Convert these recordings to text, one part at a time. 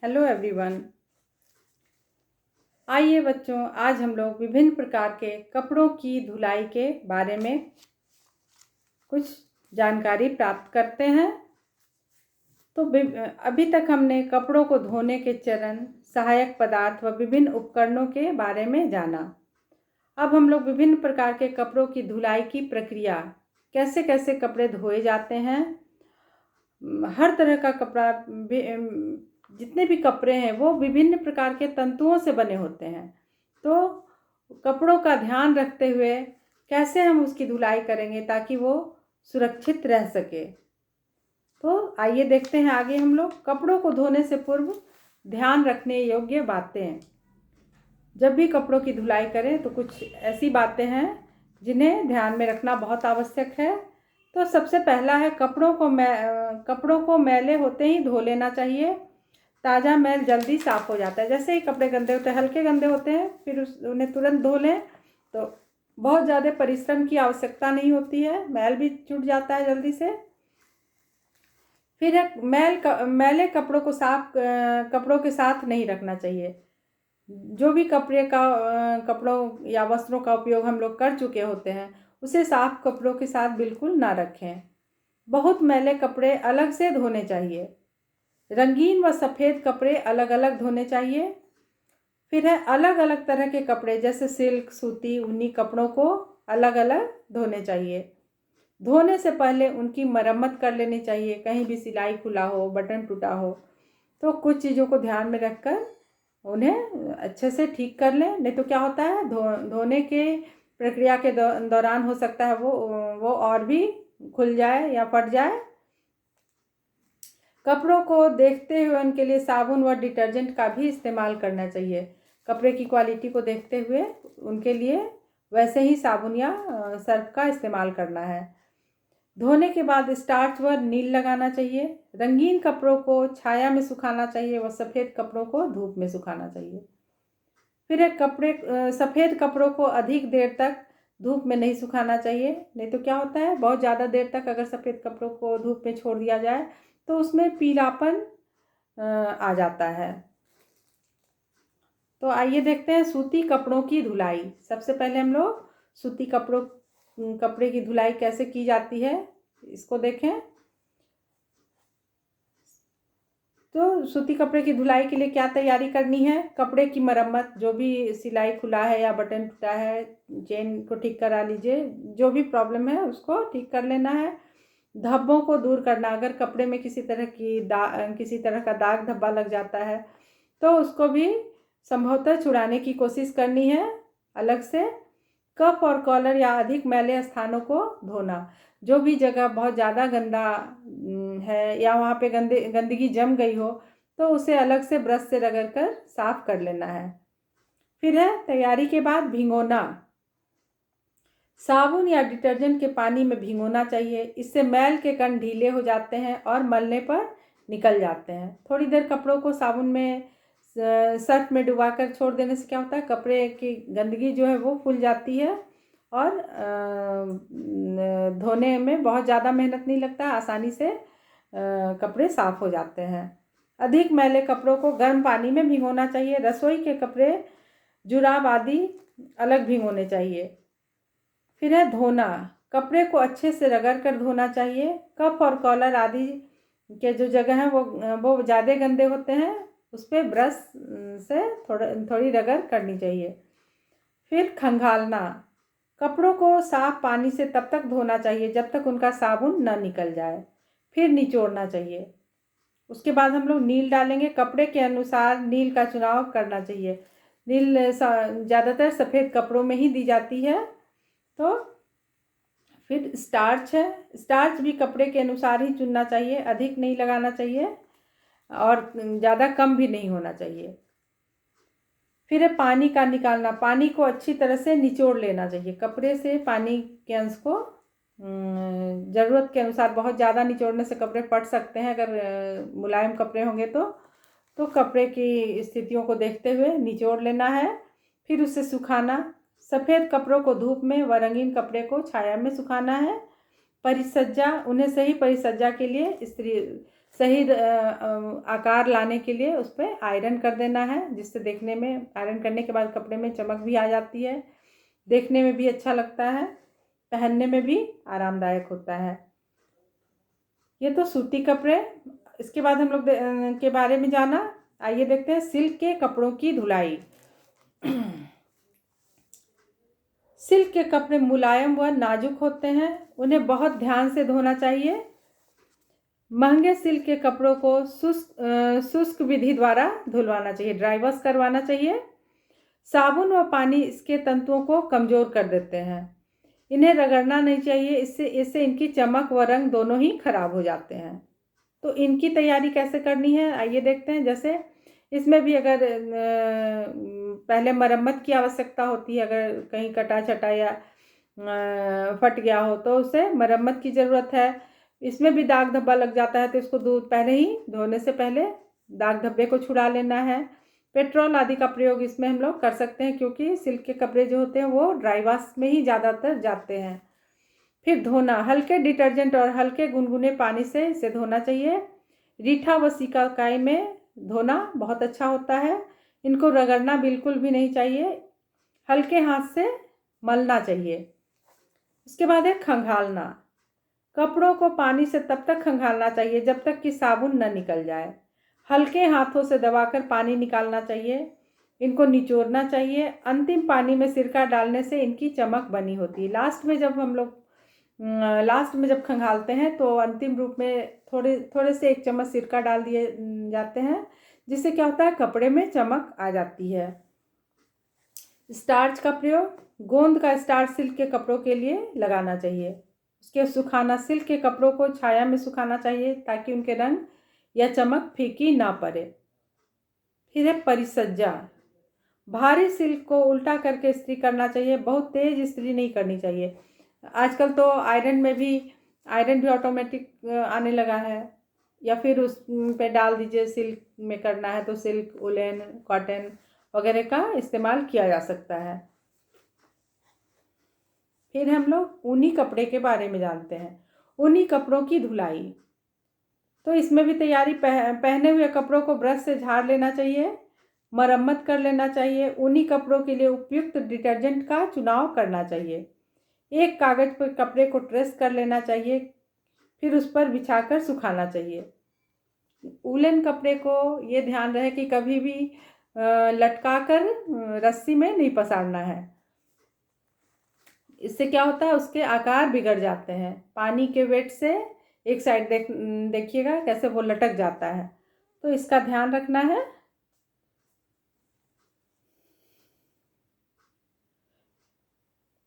Hello everyone. आइए बच्चों, आज हम लोग विभिन्न प्रकार के कपड़ों की धुलाई के बारे में कुछ जानकारी प्राप्त करते हैं। तो अभी तक हमने कपड़ों को धोने के चरण, सहायक पदार्थ व विभिन्न उपकरणों के बारे में जाना। अब हम लोग विभिन्न प्रकार के कपड़ों की धुलाई की प्रक्रिया, कैसे कैसे कपड़े धोए जाते हैं, हर तरह का कपड़ा, जितने भी कपड़े हैं वो विभिन्न प्रकार के तंतुओं से बने होते हैं। तो कपड़ों का ध्यान रखते हुए कैसे हम उसकी धुलाई करेंगे ताकि वो सुरक्षित रह सके। तो आइए देखते हैं आगे हम लोग कपड़ों को धोने से पूर्व ध्यान रखने योग्य बातें। जब भी कपड़ों की धुलाई करें तो कुछ ऐसी बातें हैं जिन्हें ध्यान में रखना बहुत आवश्यक है। तो सबसे पहला है कपड़ों को मैले होते ही धो लेना चाहिए। ताज़ा मैल जल्दी साफ़ हो जाता है। जैसे ही कपड़े गंदे होते हैं, हल्के गंदे होते हैं, फिर उन्हें तुरंत धो लें तो बहुत ज़्यादा परिश्रम की आवश्यकता नहीं होती है, मैल भी छूट जाता है जल्दी से। फिर मैले कपड़ों को कपड़ों के साथ नहीं रखना चाहिए। जो भी कपड़ों या वस्त्रों का उपयोग हम लोग कर चुके होते हैं उसे साफ कपड़ों के साथ बिल्कुल ना रखें। बहुत मैले कपड़े अलग से धोने चाहिए। रंगीन व सफ़ेद कपड़े अलग अलग धोने चाहिए। फिर है अलग अलग तरह के कपड़े जैसे सिल्क, सूती, ऊनी कपड़ों को अलग अलग धोने चाहिए। धोने से पहले उनकी मरम्मत कर लेनी चाहिए। कहीं भी सिलाई खुला हो, बटन टूटा हो तो कुछ चीज़ों को ध्यान में रखकर उन्हें अच्छे से ठीक कर लें। नहीं तो क्या होता है, धोने के प्रक्रिया के दौरान हो सकता है वो और भी खुल जाए या फट जाए। कपड़ों को देखते हुए उनके लिए साबुन व डिटर्जेंट का भी इस्तेमाल करना चाहिए। कपड़े की क्वालिटी को देखते हुए उनके लिए वैसे ही साबुन या सर्फ का इस्तेमाल करना है। धोने के बाद स्टार्च व नील लगाना चाहिए। रंगीन कपड़ों को छाया में सुखाना चाहिए व सफ़ेद कपड़ों को धूप में सुखाना चाहिए। फिर सफ़ेद कपड़ों को अधिक देर तक धूप में नहीं सुखाना चाहिए। नहीं तो क्या होता है, बहुत ज़्यादा देर तक अगर सफ़ेद कपड़ों को धूप में छोड़ दिया जाए तो उसमें पीलापन आ जाता है। तो आइए देखते हैं सूती कपड़ों की धुलाई। सबसे पहले हम लोग सूती कपड़े की धुलाई कैसे की जाती है इसको देखें। तो सूती कपड़े की धुलाई के लिए क्या तैयारी करनी है। कपड़े की मरम्मत, जो भी सिलाई खुला है या बटन टूटा है, चेन को ठीक करा लीजिए। जो भी प्रॉब्लम है उसको ठीक कर लेना है। धब्बों को दूर करना, अगर कपड़े में किसी तरह का दाग धब्बा लग जाता है तो उसको भी संभवतः छुड़ाने की कोशिश करनी है अलग से। कफ और कॉलर या अधिक मैले स्थानों को धोना। जो भी जगह बहुत ज़्यादा गंदा है या वहाँ पे गंदगी जम गई हो तो उसे अलग से ब्रश से रगड़ कर साफ कर लेना है। फिर है तैयारी के बाद भिगोना। साबुन या डिटर्जेंट के पानी में भिगोना चाहिए। इससे मैल के कण ढीले हो जाते हैं और मलने पर निकल जाते हैं। थोड़ी देर कपड़ों को साबुन में सर्फ में डुबाकर छोड़ देने से क्या होता है, कपड़े की गंदगी जो है वो फूल जाती है और धोने में बहुत ज़्यादा मेहनत नहीं लगता, आसानी से कपड़े साफ़ हो जाते हैं। अधिक मैले कपड़ों को गर्म पानी में भिगोना चाहिए। रसोई के कपड़े, जुराब आदि अलग भिगोने चाहिए। फिर है धोना। कपड़े को अच्छे से रगड़ कर धोना चाहिए। कफ और कॉलर आदि के जो जगह हैं वो ज़्यादा गंदे होते हैं, उस पर ब्रश से थोड़ी रगड़ करनी चाहिए। फिर खंगालना। कपड़ों को साफ पानी से तब तक धोना चाहिए जब तक उनका साबुन न निकल जाए। फिर निचोड़ना चाहिए। उसके बाद हम लोग नील डालेंगे। कपड़े के अनुसार नील का चुनाव करना चाहिए। नील ज़्यादातर सफ़ेद कपड़ों में ही दी जाती है। तो फिर स्टार्च है। स्टार्च भी कपड़े के अनुसार ही चुनना चाहिए, अधिक नहीं लगाना चाहिए और ज़्यादा कम भी नहीं होना चाहिए। फिर है पानी का निकालना। पानी को अच्छी तरह से निचोड़ लेना चाहिए। कपड़े से पानी के अंश को ज़रूरत के अनुसार, बहुत ज़्यादा निचोड़ने से कपड़े फट सकते हैं अगर मुलायम कपड़े होंगे तो कपड़े की स्थितियों को देखते हुए निचोड़ लेना है। फिर उसे सुखाना। सफ़ेद कपड़ों को धूप में व रंगीन कपड़े को छाया में सुखाना है। परिसज्जा, उन्हें सही परिसज्जा के लिए सही आकार लाने के लिए उस पर आयरन कर देना है, जिससे देखने में, आयरन करने के बाद कपड़े में चमक भी आ जाती है, देखने में भी अच्छा लगता है, पहनने में भी आरामदायक होता है। ये तो सूती कपड़े। इसके बाद हम लोग के बारे में जाना, आइए देखते हैं सिल्क के कपड़ों की धुलाई। सिल्क के कपड़े मुलायम व नाजुक होते हैं, उन्हें बहुत ध्यान से धोना चाहिए। महंगे सिल्क के कपड़ों को शुष्क विधि द्वारा धुलवाना चाहिए, ड्राई वॉश करवाना चाहिए। साबुन व पानी इसके तंतुओं को कमज़ोर कर देते हैं। इन्हें रगड़ना नहीं चाहिए, इससे इनकी चमक व रंग दोनों ही खराब हो जाते हैं। तो इनकी तैयारी कैसे करनी है, आइए देखते हैं। जैसे इसमें भी अगर पहले मरम्मत की आवश्यकता होती है, अगर कहीं कटा छटा या फट गया हो तो उसे मरम्मत की ज़रूरत है। इसमें भी दाग धब्बा लग जाता है तो इसको पहले ही धोने से पहले दाग धब्बे को छुड़ा लेना है। पेट्रोल आदि का प्रयोग इसमें हम लोग कर सकते हैं, क्योंकि सिल्क के कपड़े जो होते हैं वो ड्राई वॉश में ही ज़्यादातर जाते हैं। फिर धोना, हल्के डिटर्जेंट और हल्के गुनगुने पानी से इसे धोना चाहिए। रीठा व सिकाकाई में धोना बहुत अच्छा होता है। इनको रगड़ना बिल्कुल भी नहीं चाहिए, हल्के हाथ से मलना चाहिए। उसके बाद है खंगालना। कपड़ों को पानी से तब तक खंगालना चाहिए जब तक कि साबुन न निकल जाए। हल्के हाथों से दबाकर पानी निकालना चाहिए। इनको निचोड़ना चाहिए। अंतिम पानी में सिरका डालने से इनकी चमक बनी होती है। लास्ट में जब खंगालते हैं तो अंतिम रूप में थोड़े से 1 चम्मच सिरका डाल दिए जाते हैं, जिससे क्या होता है, कपड़े में चमक आ जाती है। स्टार्च का प्रयोग, गोंद का स्टार्च सिल्क के कपड़ों के लिए लगाना चाहिए। उसके सुखाना, सिल्क के कपड़ों को छाया में सुखाना चाहिए ताकि उनके रंग या चमक फीकी ना पड़े। फिर है परिसज्जा। भारी सिल्क को उल्टा करके इस्त्री करना चाहिए, बहुत तेज इस्त्री नहीं करनी चाहिए। आजकल तो आयरन भी ऑटोमेटिक आने लगा है, या फिर उस पे डाल दीजिए। सिल्क में करना है तो सिल्क, वुलन, कॉटन वगैरह का इस्तेमाल किया जा सकता है। फिर हम लोग ऊनी कपड़े के बारे में जानते हैं। ऊनी कपड़ों की धुलाई, तो इसमें भी तैयारी, पहने हुए कपड़ों को ब्रश से झाड़ लेना चाहिए, मरम्मत कर लेना चाहिए। ऊनी कपड़ों के लिए उपयुक्त डिटर्जेंट का चुनाव करना चाहिए। एक कागज़ पर कपड़े को ट्रेस कर लेना चाहिए, फिर उस पर बिछाकर सुखाना चाहिए। वूलन कपड़े को ये ध्यान रहे कि कभी भी लटकाकर रस्सी में नहीं पसारना है। इससे क्या होता है, उसके आकार बिगड़ जाते हैं। पानी के वेट से एक साइड देखिएगा कैसे वो लटक जाता है, तो इसका ध्यान रखना है।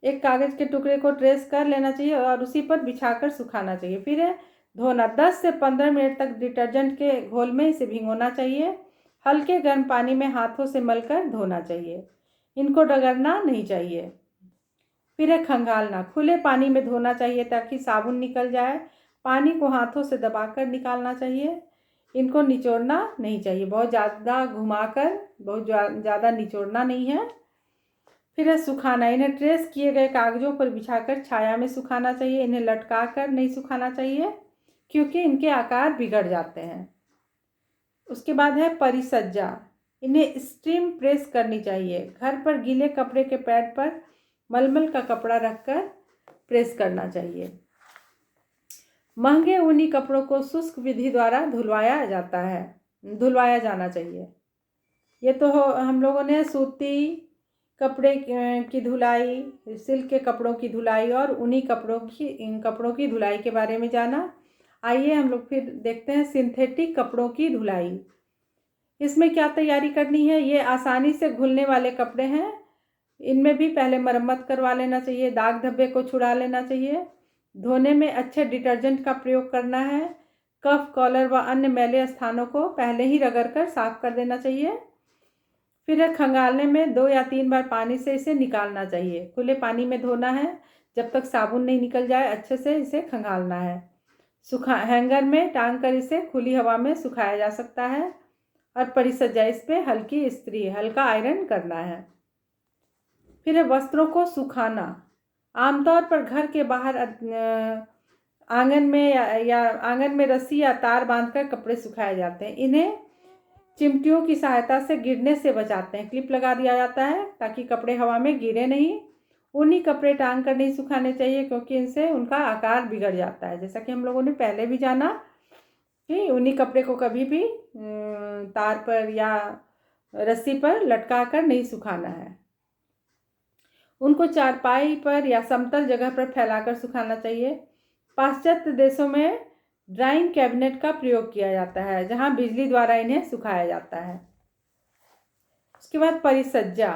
एक कागज़ के टुकड़े को ट्रेस कर लेना चाहिए और उसी पर बिछाकर सुखाना चाहिए। फिर है धोना, 10 से 15 मिनट तक डिटर्जेंट के घोल में इसे भिगोना चाहिए। हल्के गर्म पानी में हाथों से मलकर धोना चाहिए, इनको रगड़ना नहीं चाहिए। फिर है खंगालना, खुले पानी में धोना चाहिए ताकि साबुन निकल जाए। पानी को हाथों से दबाकर निकालना चाहिए, इनको निचोड़ना नहीं चाहिए, बहुत ज़्यादा घुमाकर, बहुत ज़्यादा निचोड़ना नहीं है। फिर है सुखाना, इन्हें ट्रेस किए गए कागज़ों पर बिछाकर छाया में सुखाना चाहिए। इन्हें लटका कर नहीं सुखाना चाहिए क्योंकि इनके आकार बिगड़ जाते हैं। उसके बाद है परिसज्जा, इन्हें स्टीम प्रेस करनी चाहिए। घर पर गीले कपड़े के पैड पर मलमल का कपड़ा रखकर प्रेस करना चाहिए। महंगे ऊनी कपड़ों को शुष्क विधि द्वारा धुलवाया जाना चाहिए। ये तो हम लोगों ने सूती कपड़े की धुलाई, सिल्क के कपड़ों की धुलाई और ऊनी कपड़ों की धुलाई के बारे में जाना। आइए हम लोग फिर देखते हैं सिंथेटिक कपड़ों की धुलाई। इसमें क्या तैयारी करनी है, ये आसानी से घुलने वाले कपड़े हैं। इनमें भी पहले मरम्मत करवा लेना चाहिए, दाग धब्बे को छुड़ा लेना चाहिए। धोने में अच्छे डिटर्जेंट का प्रयोग करना है। कफ, कॉलर व अन्य मैले स्थानों को पहले ही रगड़ कर साफ कर देना चाहिए। फिर खंगालने में 2 या 3 बार पानी से इसे निकालना चाहिए। खुले पानी में धोना है जब तक साबुन नहीं निकल जाए, अच्छे से इसे खंगालना है। हैंगर में टांग कर इसे खुली हवा में सुखाया जा सकता है। और परिसज्जा, इस पर हल्की इस्त्री, हल्का आयरन करना है। फिर है वस्त्रों को सुखाना। आमतौर पर घर के बाहर आंगन में या आंगन में रस्सी या तार बांधकर कपड़े सुखाए जाते हैं। इन्हें चिमटियों की सहायता से गिरने से बचाते हैं। क्लिप लगा दिया जाता है ताकि कपड़े हवा में गिरे नहीं। ऊनी कपड़े टांग कर नहीं सुखाने चाहिए क्योंकि इनसे उनका आकार बिगड़ जाता है। जैसा कि हम लोगों ने पहले भी जाना कि ऊनी कपड़े को कभी भी तार पर या रस्सी पर लटका कर नहीं सुखाना है। उनको चारपाई पर या समतल जगह पर फैलाकर सुखाना चाहिए। पाश्चात्य देशों में ड्राइंग कैबिनेट का प्रयोग किया जाता है जहां बिजली द्वारा इन्हें सुखाया जाता है। उसके बाद परिसज्जा।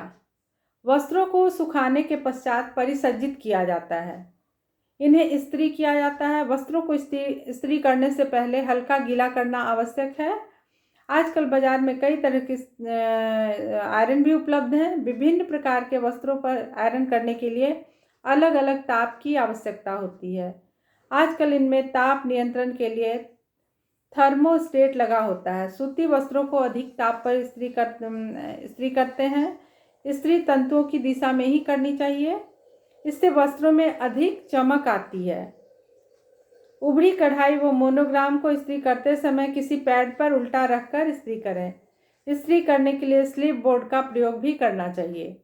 वस्त्रों को सुखाने के पश्चात परिसज्जित किया जाता है। इन्हें इस्त्री किया जाता है। वस्त्रों को इस्त्री करने से पहले हल्का गीला करना आवश्यक है। आजकल बाजार में कई तरह के आयरन भी उपलब्ध हैं। विभिन्न प्रकार के वस्त्रों पर आयरन करने के लिए अलग अलग ताप की आवश्यकता होती है। आजकल इनमें ताप नियंत्रण के लिए थर्मोस्टेट लगा होता है। सूती वस्त्रों को अधिक ताप पर इस्त्री करते हैं। इस्त्री तंतुओं की दिशा में ही करनी चाहिए। इससे वस्त्रों में अधिक चमक आती है। उभरी कढ़ाई व मोनोग्राम को इस्त्री करते समय किसी पैड पर उल्टा रखकर इस्त्री करें। इस्त्री करने के लिए स्लिप बोर्ड का प्रयोग भी करना चाहिए।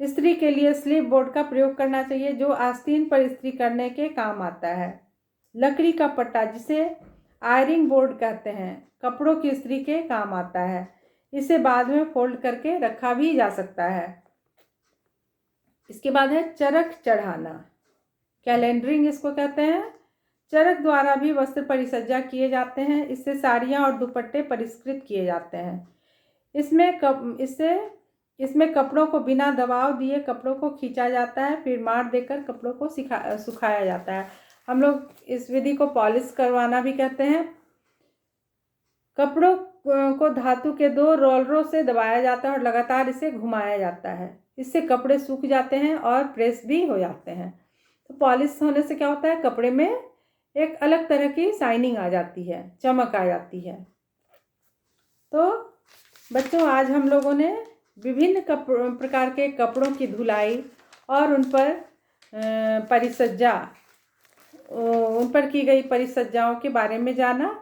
इस्त्री के लिए स्लिप बोर्ड का प्रयोग करना चाहिए जो आस्तीन पर इस्त्री करने के काम आता है। लकड़ी का पट्टा जिसे आयरिंग बोर्ड कहते हैं कपड़ों की इस्त्री के काम आता है। इसे बाद में फोल्ड करके रखा भी जा सकता है। इसके बाद है चरख चढ़ाना, कैलेंडरिंग इसको कहते हैं। चरख द्वारा भी वस्त्र परिसज्जा किए जाते हैं। इससे साड़ियाँ और दुपट्टे परिष्कृत किए जाते हैं। इसमें कपड़ों को बिना दबाव दिए कपड़ों को खींचा जाता है, फिर मार देकर कपड़ों को सुखाया जाता है। हम लोग इस विधि को पॉलिश करवाना भी कहते हैं। कपड़ों को धातु के 2 रोलरों से दबाया जाता है और लगातार इसे घुमाया जाता है। इससे कपड़े सूख जाते हैं और प्रेस भी हो जाते हैं। तो पॉलिश होने से क्या होता है, कपड़े में एक अलग तरह की शाइनिंग आ जाती है, चमक आ जाती है। तो बच्चों, आज हम लोगों ने विभिन्न प्रकार के कपड़ों की धुलाई और उन पर की गई परिसज्जाओं के बारे में जाना।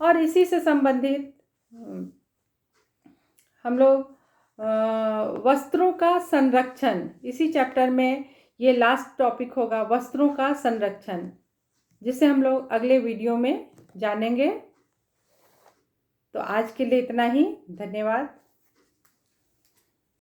और इसी से संबंधित हम लोग वस्त्रों का संरक्षण, इसी चैप्टर में ये लास्ट टॉपिक होगा, वस्त्रों का संरक्षण, जिसे हम लोग अगले वीडियो में जानेंगे। तो आज के लिए इतना ही। धन्यवाद।